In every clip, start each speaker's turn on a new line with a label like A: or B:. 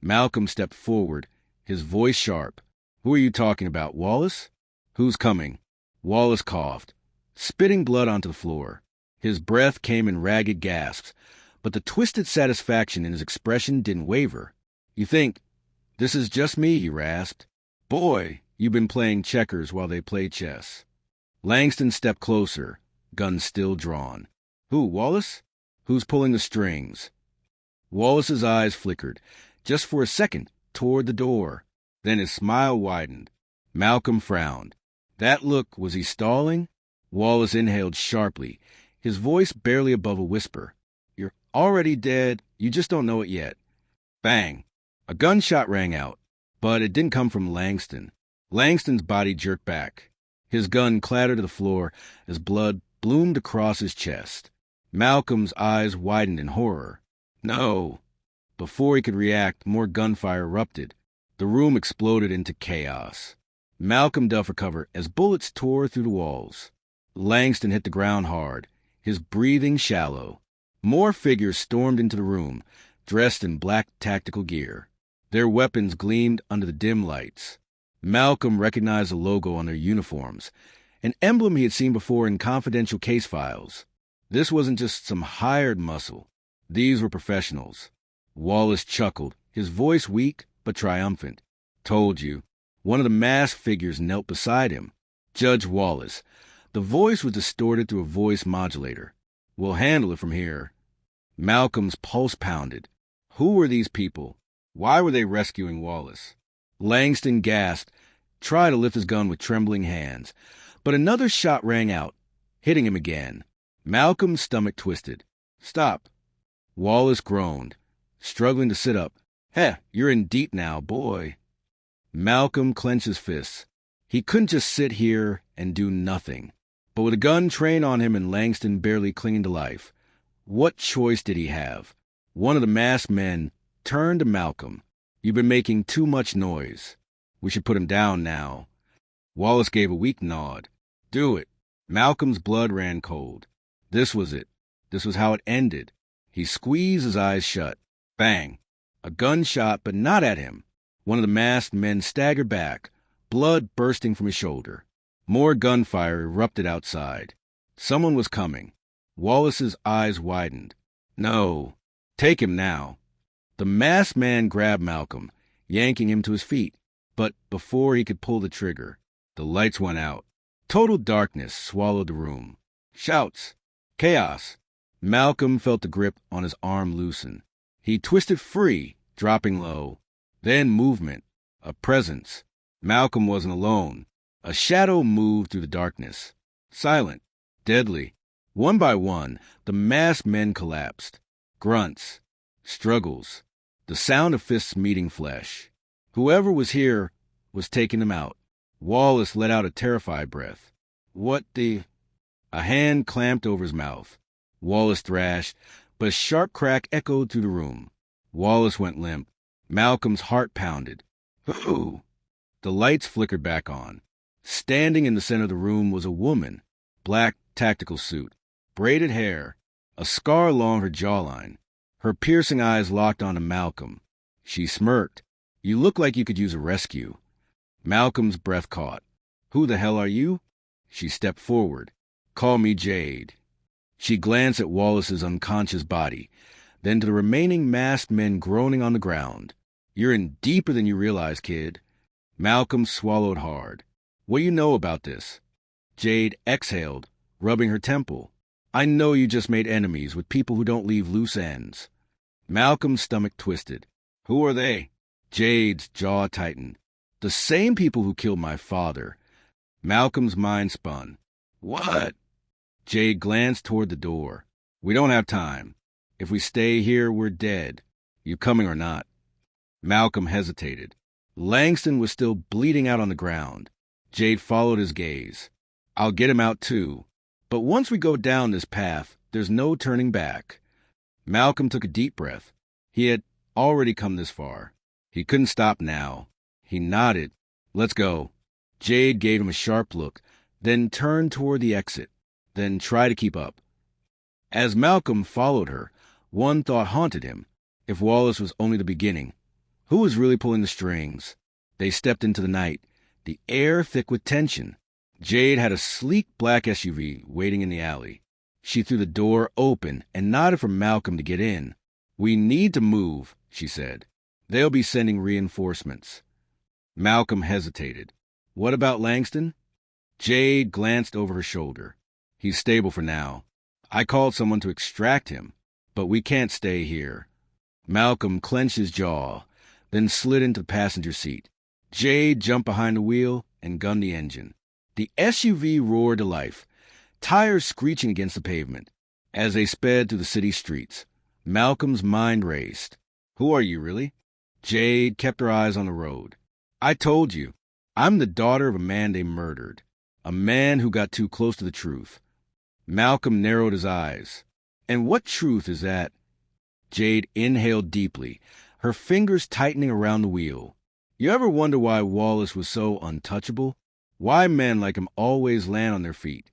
A: Malcolm stepped forward, his voice sharp. "Who are you talking about, Wallace?" "Who's coming?" Wallace coughed, spitting blood onto the floor. His breath came in ragged gasps, but the twisted satisfaction in his expression didn't waver. "You think this is just me?" he rasped. "Boy, you've been playing checkers while they play chess." Langston stepped closer, gun still drawn. "Who, Wallace? Who's pulling the strings?" Wallace's eyes flickered, just for a second, toward the door. Then his smile widened. Malcolm frowned. That look, was he stalling? Wallace inhaled sharply, his voice barely above a whisper. "You're already dead. You just don't know it yet." Bang! A gunshot rang out, but it didn't come from Langston. Langston's body jerked back. His gun clattered to the floor as blood bloomed across his chest. Malcolm's eyes widened in horror. "No!" Before he could react, more gunfire erupted. The room exploded into chaos. Malcolm dove for cover as bullets tore through the walls. Langston hit the ground hard, his breathing shallow. More figures stormed into the room, dressed in black tactical gear. Their weapons gleamed under the dim lights. Malcolm recognized the logo on their uniforms, an emblem he had seen before in confidential case files. This wasn't just some hired muscle. These were professionals. Wallace chuckled, his voice weak but triumphant. "Told you." One of the masked figures knelt beside him. Judge Wallace. The voice was distorted through a voice modulator. "We'll handle it from here." Malcolm's pulse pounded. Who were these people? Why were they rescuing Wallace? Langston gasped, tried to lift his gun with trembling hands, but another shot rang out, hitting him again. Malcolm's stomach twisted. "Stop." Wallace groaned, struggling to sit up. "Heh, you're in deep now, boy." Malcolm clenched his fists. He couldn't just sit here and do nothing. But with a gun trained on him and Langston barely clinging to life, what choice did he have? One of the masked men turned to Malcolm. "You've been making too much noise. We should put him down now." Wallace gave a weak nod. "Do it." Malcolm's blood ran cold. This was it. This was how it ended. He squeezed his eyes shut. Bang! A gunshot, but not at him. One of the masked men staggered back, blood bursting from his shoulder. More gunfire erupted outside. Someone was coming. Wallace's eyes widened. "No. Take him now." The masked man grabbed Malcolm, yanking him to his feet. But before he could pull the trigger, the lights went out. Total darkness swallowed the room. Shouts. Chaos. Malcolm felt the grip on his arm loosen. He twisted free, dropping low. Then movement. A presence. Malcolm wasn't alone. A shadow moved through the darkness. Silent. Deadly. One by one, the masked men collapsed. Grunts. Struggles. The sound of fists meeting flesh. Whoever was here was taking them out. Wallace let out a terrified breath. "What the—" A hand clamped over his mouth. Wallace thrashed, but a sharp crack echoed through the room. Wallace went limp. Malcolm's heart pounded. "Who?" The lights flickered back on. Standing in the center of the room was a woman. Black tactical suit. Braided hair. A scar along her jawline. Her piercing eyes locked onto Malcolm. She smirked. "You look like you could use a rescue." Malcolm's breath caught. "Who the hell are you?" She stepped forward. "Call me Jade." She glanced at Wallace's unconscious body, then to the remaining masked men groaning on the ground. "You're in deeper than you realize, kid." Malcolm swallowed hard. "What do you know about this?" Jade exhaled, rubbing her temple. "I know you just made enemies with people who don't leave loose ends." Malcolm's stomach twisted. "Who are they?" Jade's jaw tightened. "The same people who killed my father." Malcolm's mind spun. "What?" Jade glanced toward the door. "We don't have time. If we stay here, we're dead. You coming or not?" Malcolm hesitated. Langston was still bleeding out on the ground. Jade followed his gaze. "I'll get him out too. But once we go down this path, there's no turning back." Malcolm took a deep breath. He had already come this far. He couldn't stop now. He nodded. "Let's go." Jade gave him a sharp look, then turned toward the exit, then tried to keep up. As Malcolm followed her, one thought haunted him. If Wallace was only the beginning, Who was really pulling the strings? They stepped into the night, the air thick with tension. Jade had a sleek black SUV waiting in the alley. She threw the door open and nodded for Malcolm to get in. "We need to move," she said. "They'll be sending reinforcements." Malcolm hesitated. "What about Langston?" Jade glanced over her shoulder. "He's stable for now. I called someone to extract him, but we can't stay here." Malcolm clenched his jaw, then slid into the passenger seat. Jade jumped behind the wheel and gunned the engine. The SUV roared to life, tires screeching against the pavement. As they sped through the city streets, Malcolm's mind raced. "Who are you, really?" Jade kept her eyes on the road. "I told you, I'm the daughter of a man they murdered. A man who got too close to the truth." Malcolm narrowed his eyes. "And what truth is that?" Jade inhaled deeply, her fingers tightening around the wheel. "You ever wonder why Wallace was so untouchable? Why men like him always land on their feet?"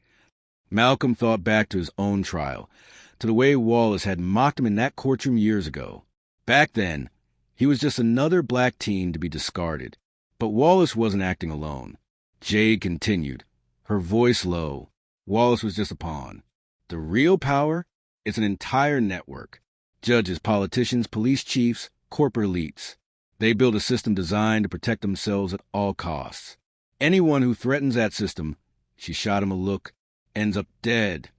A: Malcolm thought back to his own trial, to the way Wallace had mocked him in that courtroom years ago. Back then, he was just another black teen to be discarded. But Wallace wasn't acting alone. Jade continued, her voice low. Wallace was just a pawn. The real power is an entire network. Judges, politicians, police chiefs, corporate elites. They build a system designed to protect themselves at all costs. Anyone who threatens that system, she shot him a look, ends up dead.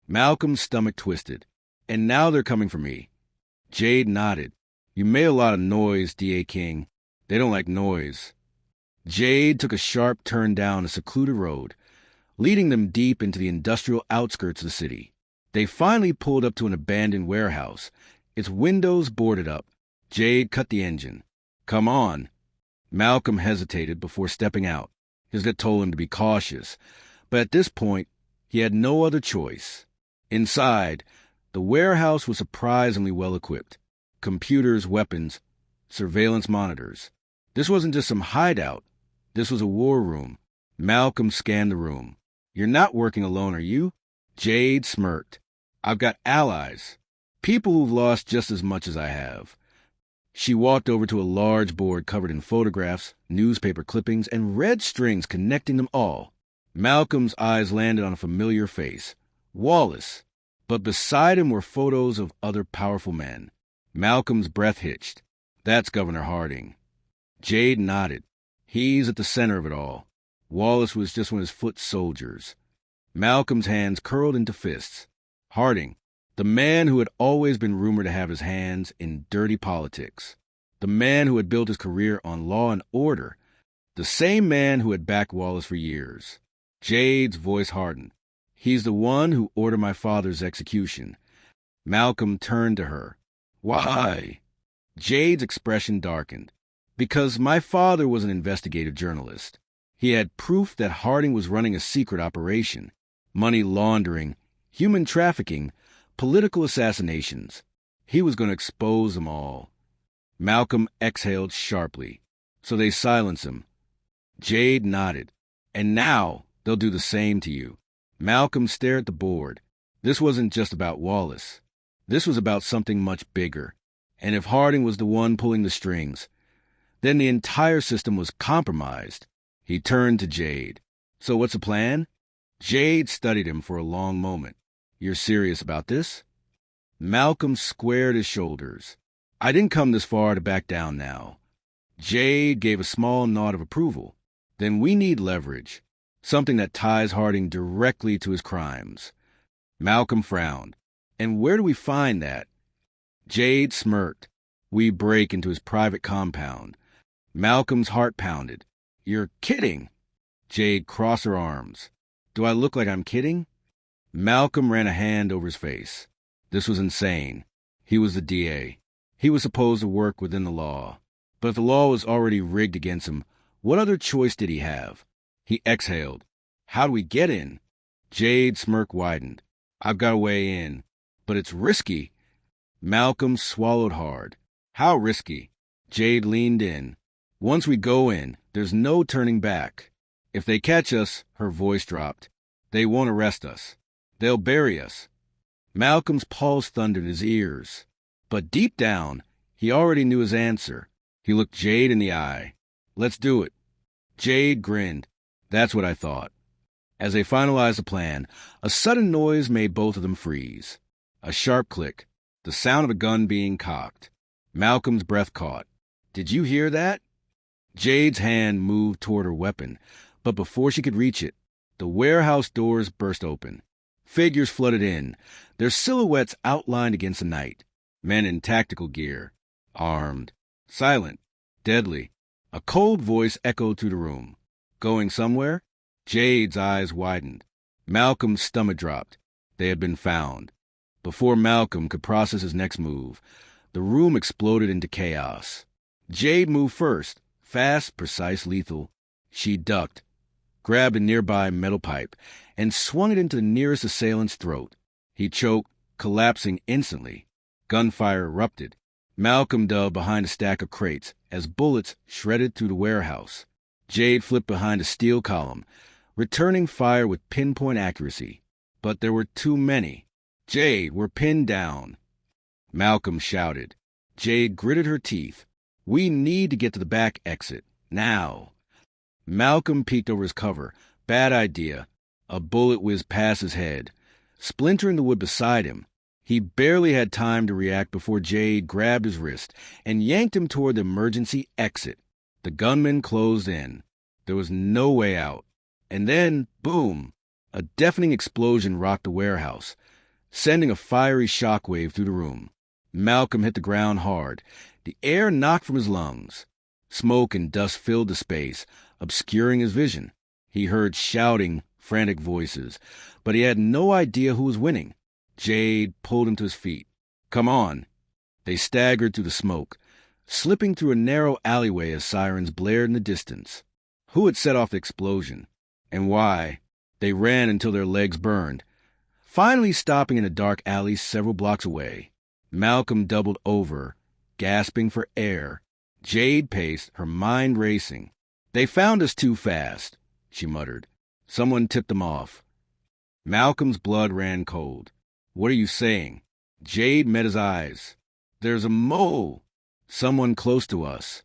A: Malcolm's stomach twisted. "And now they're coming for me." Jade nodded. "You made a lot of noise, D.A. King. They don't like noise." Jade took a sharp turn down a secluded road, leading them deep into the industrial outskirts of the city. They finally pulled up to an abandoned warehouse, its windows boarded up. Jade cut the engine. "Come on." Malcolm hesitated before stepping out. His gut told him to be cautious, but at this point, he had no other choice. Inside, the warehouse was surprisingly well equipped. Computers, weapons, surveillance monitors. This wasn't just some hideout. This was a war room. Malcolm scanned the room. "You're not working alone, are you?" Jade smirked. "I've got allies. People who've lost just as much as I have." She walked over to a large board covered in photographs, newspaper clippings, and red strings connecting them all. Malcolm's eyes landed on a familiar face, Wallace. But beside him were photos of other powerful men. Malcolm's breath hitched. "That's Governor Harding." Jade nodded. "He's at the center of it all. Wallace was just one of his foot soldiers." Malcolm's hands curled into fists. Harding, the man who had always been rumored to have his hands in dirty politics. The man who had built his career on law and order. The same man who had backed Wallace for years. Jade's voice hardened. "He's the one who ordered my father's execution." Malcolm turned to her. "Why?" Jade's expression darkened. "Because my father was an investigative journalist. He had proof that Harding was running a secret operation. Money laundering, human trafficking, political assassinations. He was going to expose them all." Malcolm exhaled sharply. "So they silenced him." Jade nodded. "And now they'll do the same to you." Malcolm stared at the board. This wasn't just about Wallace. This was about something much bigger. And if Harding was the one pulling the strings, then the entire system was compromised. He turned to Jade. "So what's the plan?" Jade studied him for a long moment. "You're serious about this?" Malcolm squared his shoulders. "I didn't come this far to back down now." Jade gave a small nod of approval. "Then we need leverage. Something that ties Harding directly to his crimes." Malcolm frowned. "And where do we find that?" Jade smirked. "We break into his private compound." Malcolm's heart pounded. "You're kidding." Jade crossed her arms. "Do I look like I'm kidding?" Malcolm ran a hand over his face. This was insane. He was the DA. He was supposed to work within the law. But if the law was already rigged against him, what other choice did he have? He exhaled. "How do we get in?" Jade's smirk widened. "I've got a way in. But it's risky." Malcolm swallowed hard. "How risky?" Jade leaned in. "Once we go in, there's no turning back. If they catch us," her voice dropped, "they won't arrest us. They'll bury us." Malcolm's pulse thundered in his ears. But deep down, he already knew his answer. He looked Jade in the eye. Let's do it. Jade grinned. That's what I thought. As they finalized the plan, a sudden noise made both of them freeze. A sharp click, the sound of a gun being cocked. Malcolm's breath caught. Did you hear that? Jade's hand moved toward her weapon, but before she could reach it, the warehouse doors burst open. Figures flooded in, their silhouettes outlined against the night. Men in tactical gear, armed, silent, deadly. A cold voice echoed through the room. Going somewhere? Jade's eyes widened. Malcolm's stomach dropped. They had been found. Before Malcolm could process his next move, the room exploded into chaos. Jade moved first, fast, precise, lethal. She ducked, grabbed a nearby metal pipe, and swung it into the nearest assailant's throat. He choked, collapsing instantly. Gunfire erupted. Malcolm dove behind a stack of crates as bullets shredded through the warehouse. Jade flipped behind a steel column, returning fire with pinpoint accuracy. But there were too many. Jade, we're pinned down. Malcolm shouted. Jade gritted her teeth. We need to get to the back exit. Now. Malcolm peeked over his cover. Bad idea. A bullet whizzed past his head, splintering the wood beside him. He barely had time to react before Jade grabbed his wrist and yanked him toward the emergency exit. The gunman closed in. There was no way out. And then, boom! A deafening explosion rocked the warehouse, sending a fiery shockwave through the room. Malcolm hit the ground hard. The air knocked from his lungs. Smoke and dust filled the space, obscuring his vision. He heard shouting, frantic voices, but he had no idea who was winning. Jade pulled him to his feet. Come on. They staggered through the smoke, slipping through a narrow alleyway as sirens blared in the distance. Who had set off the explosion? And why? They ran until their legs burned, finally stopping in a dark alley several blocks away. Malcolm doubled over, gasping for air. Jade paced, her mind racing. They found us too fast, she muttered. Someone tipped them off. Malcolm's blood ran cold. What are you saying? Jade met his eyes. There's a mole. Someone close to us.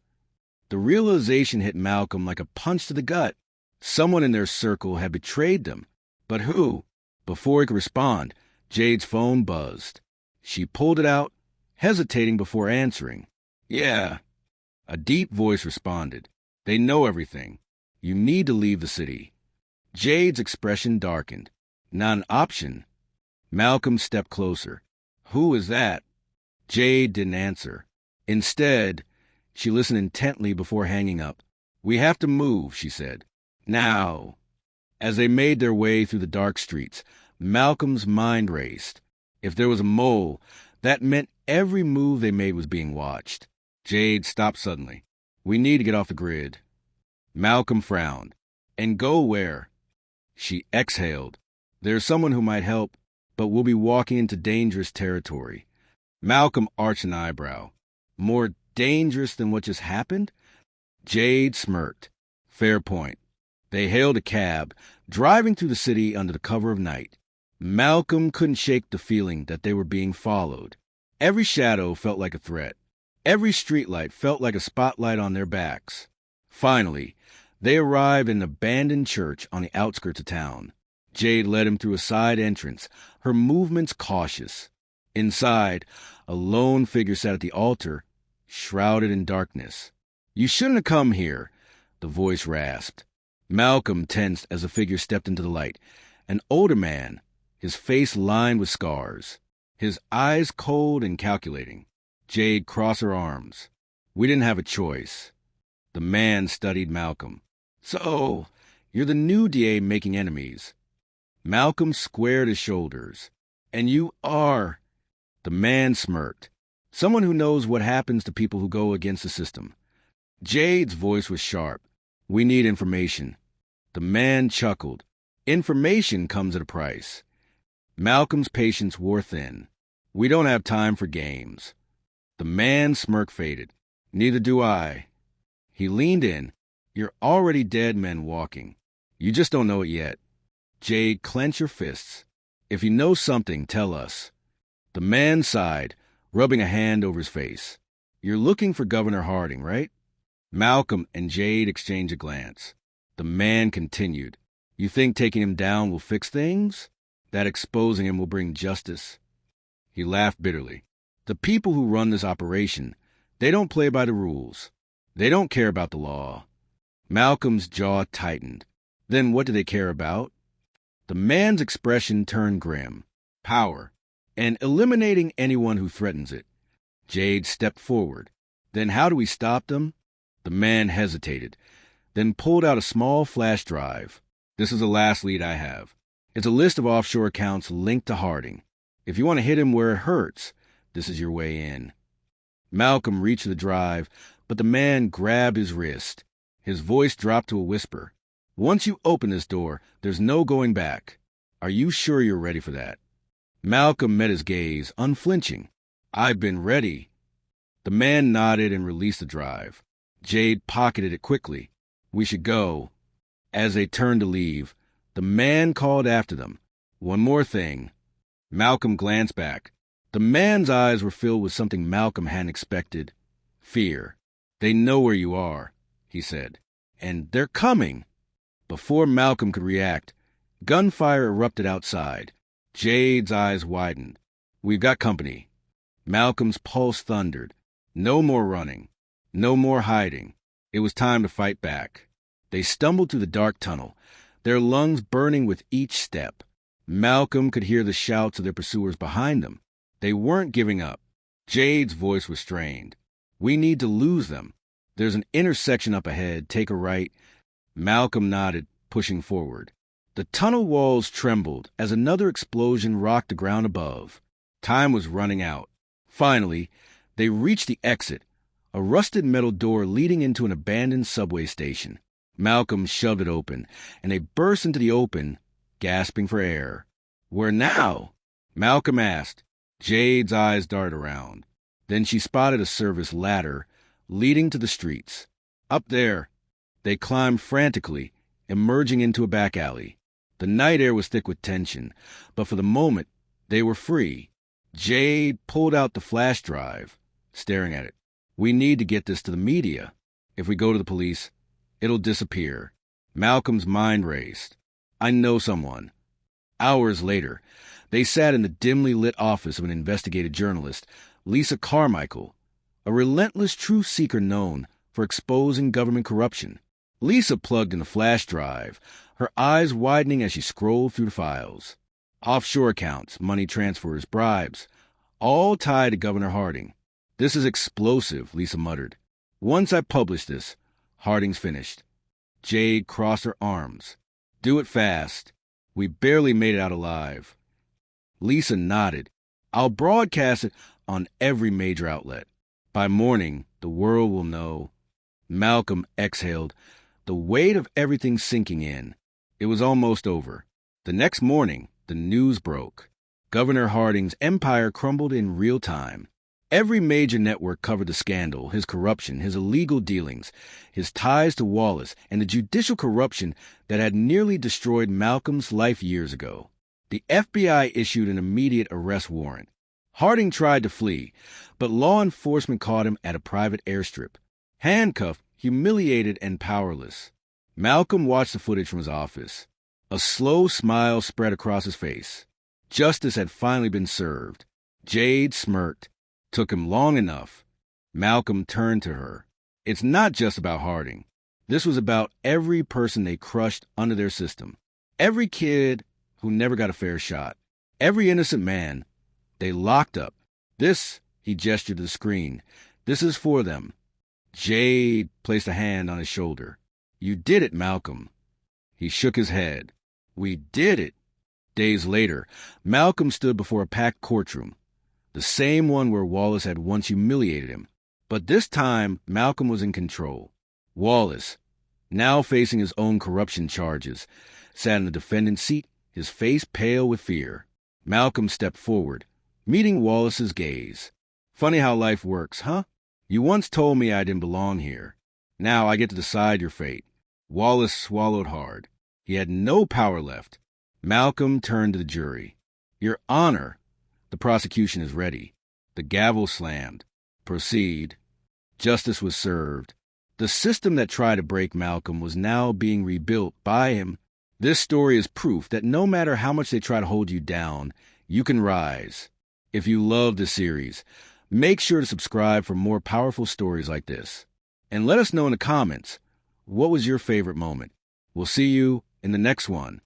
A: The realization hit Malcolm like a punch to the gut. Someone in their circle had betrayed them. But who? Before he could respond, Jade's phone buzzed. She pulled it out, hesitating before answering. Yeah. A deep voice responded. They know everything. You need to leave the city. Jade's expression darkened. Not an option. Malcolm stepped closer. Who is that? Jade didn't answer. Instead, she listened intently before hanging up. We have to move, she said. Now. As they made their way through the dark streets, Malcolm's mind raced. If there was a mole, that meant every move they made was being watched. Jade stopped suddenly. We need to get off the grid. Malcolm frowned. And go where? She exhaled. There's someone who might help, but we'll be walking into dangerous territory. Malcolm arched an eyebrow. More dangerous than what just happened? Jade smirked. Fair point. They hailed a cab, driving through the city under the cover of night. Malcolm couldn't shake the feeling that they were being followed. Every shadow felt like a threat. Every streetlight felt like a spotlight on their backs. Finally, they arrived in an abandoned church on the outskirts of town. Jade led him through a side entrance, her movements cautious. Inside, a lone figure sat at the altar, shrouded in darkness. You shouldn't have come here, the voice rasped. Malcolm tensed as the figure stepped into the light. An older man, his face lined with scars, his eyes cold and calculating. Jade crossed her arms. We didn't have a choice. The man studied Malcolm. So, you're the new DA making enemies. Malcolm squared his shoulders. And you are. The man smirked. Someone who knows what happens to people who go against the system. Jade's voice was sharp. We need information. The man chuckled. Information comes at a price. Malcolm's patience wore thin. We don't have time for games. The man's smirk faded. Neither do I. He leaned in. You're already dead men walking. You just don't know it yet. Jade, clench your fists. If you know something, tell us. The man sighed, rubbing a hand over his face. You're looking for Governor Harding, right? Malcolm and Jade exchanged a glance. The man continued. You think taking him down will fix things? That exposing him will bring justice? He laughed bitterly. The people who run this operation, they don't play by the rules. They don't care about the law. Malcolm's jaw tightened. Then what do they care about? The man's expression turned grim. Power, and eliminating anyone who threatens it. Jade stepped forward. Then how do we stop them? The man hesitated, then pulled out a small flash drive. This is the last lead I have. It's a list of offshore accounts linked to Harding. If you want to hit him where it hurts, this is your way in. Malcolm reached the drive, but the man grabbed his wrist. His voice dropped to a whisper. Once you open this door, there's no going back. Are you sure you're ready for that? Malcolm met his gaze, unflinching. I've been ready. The man nodded and released the drive. Jade pocketed it quickly. We should go. As they turned to leave, the man called after them. One more thing. Malcolm glanced back. The man's eyes were filled with something Malcolm hadn't expected. Fear. They know where you are, he said. And they're coming. Before Malcolm could react, gunfire erupted outside. Jade's eyes widened. We've got company. Malcolm's pulse thundered. No more running. No more hiding. It was time to fight back. They stumbled through the dark tunnel, their lungs burning with each step. Malcolm could hear the shouts of their pursuers behind them. They weren't giving up. Jade's voice was strained. We need to lose them. There's an intersection up ahead. Take a right. Malcolm nodded, pushing forward. The tunnel walls trembled as another explosion rocked the ground above. Time was running out. Finally, they reached the exit, a rusted metal door leading into an abandoned subway station. Malcolm shoved it open, and they burst into the open, gasping for air. Where now? Malcolm asked. Jade's eyes darted around. Then she spotted a service ladder leading to the streets. Up there. They climbed frantically, emerging into a back alley. The night air was thick with tension, but for the moment, they were free. Jade pulled out the flash drive, staring at it. We need to get this to the media. If we go to the police, it'll disappear. Malcolm's mind raced. I know someone. Hours later, they sat in the dimly lit office of an investigative journalist, Lisa Carmichael, a relentless truth seeker known for exposing government corruption. Lisa plugged in the flash drive, her eyes widening as she scrolled through the files. Offshore accounts, money transfers, bribes, all tied to Governor Harding. This is explosive, Lisa muttered. Once I publish this, Harding's finished. Jade crossed her arms. Do it fast. We barely made it out alive. Lisa nodded. I'll broadcast it on every major outlet. By morning, the world will know. Malcolm exhaled, the weight of everything sinking in. It was almost over. The next morning, the news broke. Governor Harding's empire crumbled in real time. Every major network covered the scandal, his corruption, his illegal dealings, his ties to Wallace, and the judicial corruption that had nearly destroyed Malcolm's life years ago. The FBI issued an immediate arrest warrant. Harding tried to flee, but law enforcement caught him at a private airstrip. Handcuffed, humiliated, and powerless. Malcolm watched the footage from his office. A slow smile spread across his face. Justice had finally been served. Jade smirked. Took him long enough. Malcolm turned to her. It's not just about Harding. This was about every person they crushed under their system. Every kid who never got a fair shot. Every innocent man they locked up. This, he gestured to the screen, this is for them. Jade placed a hand on his shoulder. You did it, Malcolm. He shook his head. We did it. Days later, Malcolm stood before a packed courtroom. The same one where Wallace had once humiliated him. But this time, Malcolm was in control. Wallace, now facing his own corruption charges, sat in the defendant's seat, his face pale with fear. Malcolm stepped forward, meeting Wallace's gaze. Funny how life works, huh? You once told me I didn't belong here. Now I get to decide your fate. Wallace swallowed hard. He had no power left. Malcolm turned to the jury. Your Honor, the prosecution is ready. The gavel slammed. Proceed. Justice was served. The system that tried to break Malcolm was now being rebuilt by him. This story is proof that no matter how much they try to hold you down, you can rise. If you love the series, make sure to subscribe for more powerful stories like this. And let us know in the comments, what was your favorite moment? We'll see you in the next one.